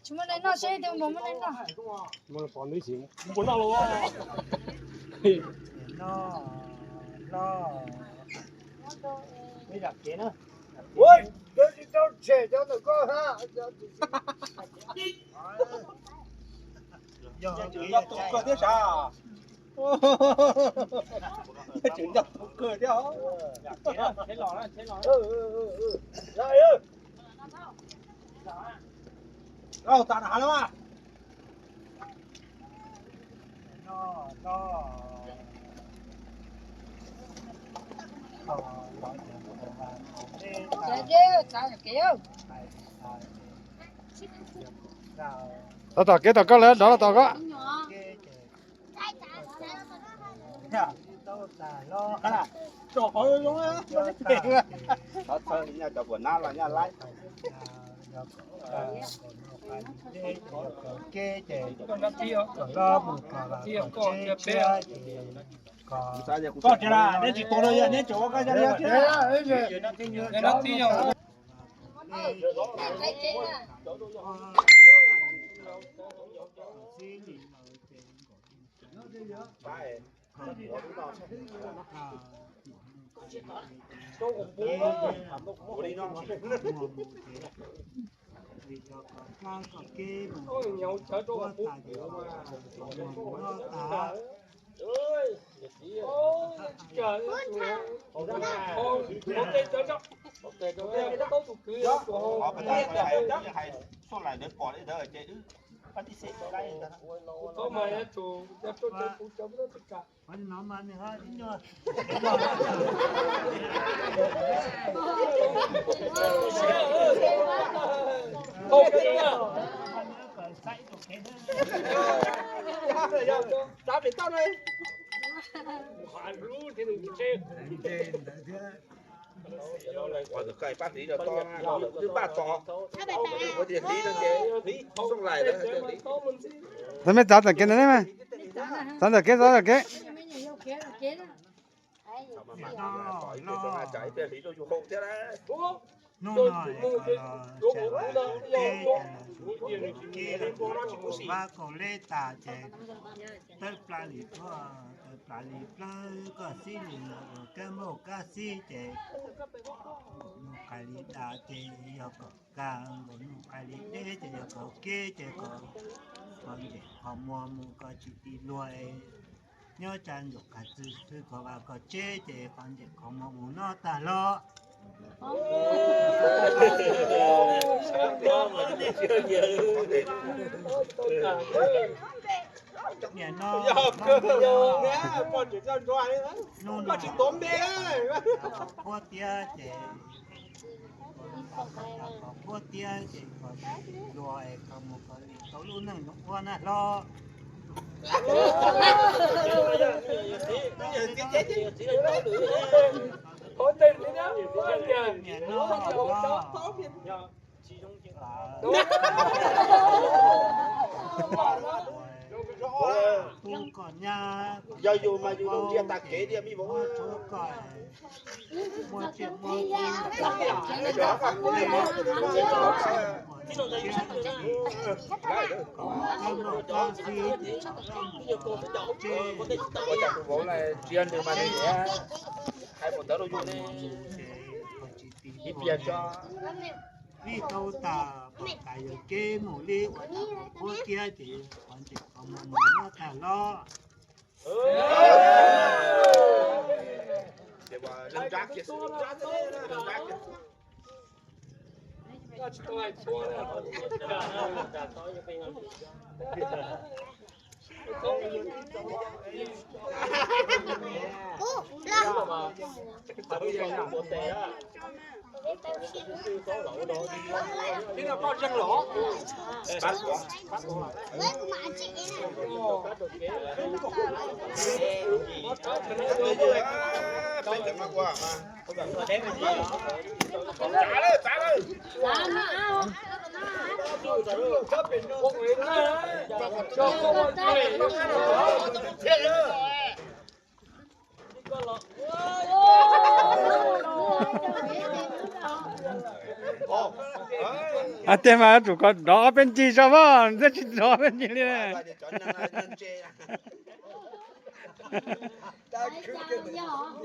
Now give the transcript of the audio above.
chúng mình nó sẽ được một mình nó我放你钱，不拿了哇！你入錢啊？喂，你都車咗就講下，要多個啲啥？整到多個啲。錢啊，錢落啦，錢落啦。來啊！哦，打哪了嘛？trả kêu tao cái tao có lên đó là tao có. Cho họ luôn á. Đó thôi nhà cho buồn nào là nhà lái. Có chứ là nên chỉ tôi thôi nên chỗ cái gì đó chứ. Nên nó tí rồi. Số lại đến bỏ đấy đỡ chơi ư. Bắt đi xe cho đây người ta. Có mà chủ chấm đó tất cả. Anh nói mà này ha, chính rồi. Không cái à. Đáp đến tao đây. Hoàn rú thì đừng chơi. Còn được cây bác lý là to, thứ ba to. Có tiền lý nó chế, lý xong lại đó chơi lý. Thế mới trả được cái này mà. Trả được cái. Nó chạy về lý tôi chịu không thế đấy. Nó và cổ lê tà chế tới plá lì thoa tới plá lì plá có xí lì cái mô cá xí chế một cái lì đá chế yêu cổ càng một cái lì đế chế yêu cổ kê chế cổ còn chế họ mua mua có chỉ đi nuôi nhớ chăn dục cả thứ có vào có chế chế còn chế có mua mua nó ta lo nhà nó Con chỉ cho rồi đấy. Con chỉ tóm bé. có tia để có tia để có rồi có một cái số luôn này nó quan à lo Có tên đấy đó. nhà nó lo tu còn nhà Giờ dù mà dù đâu chia tạc kế đi mi bố. chú còn mua chuyện mua Bố là chuyên được mà đi hai một tớ đâu vô đi ít tiền cho vì câu ta tại cái mù đi của kia thì còn chỉ có một nó ta lo để mà lưng rác kia lưng rác kia Nó chỉ có ai chua nè. Thế là con chân lỗ. bắt quá phải để mà qua mà không cần phải đem cái gì trả đây อาเตมาถูกก็ดอกเป็นจีชาวบ้านจะดอกเป็นจีเลย Tại sao nhở?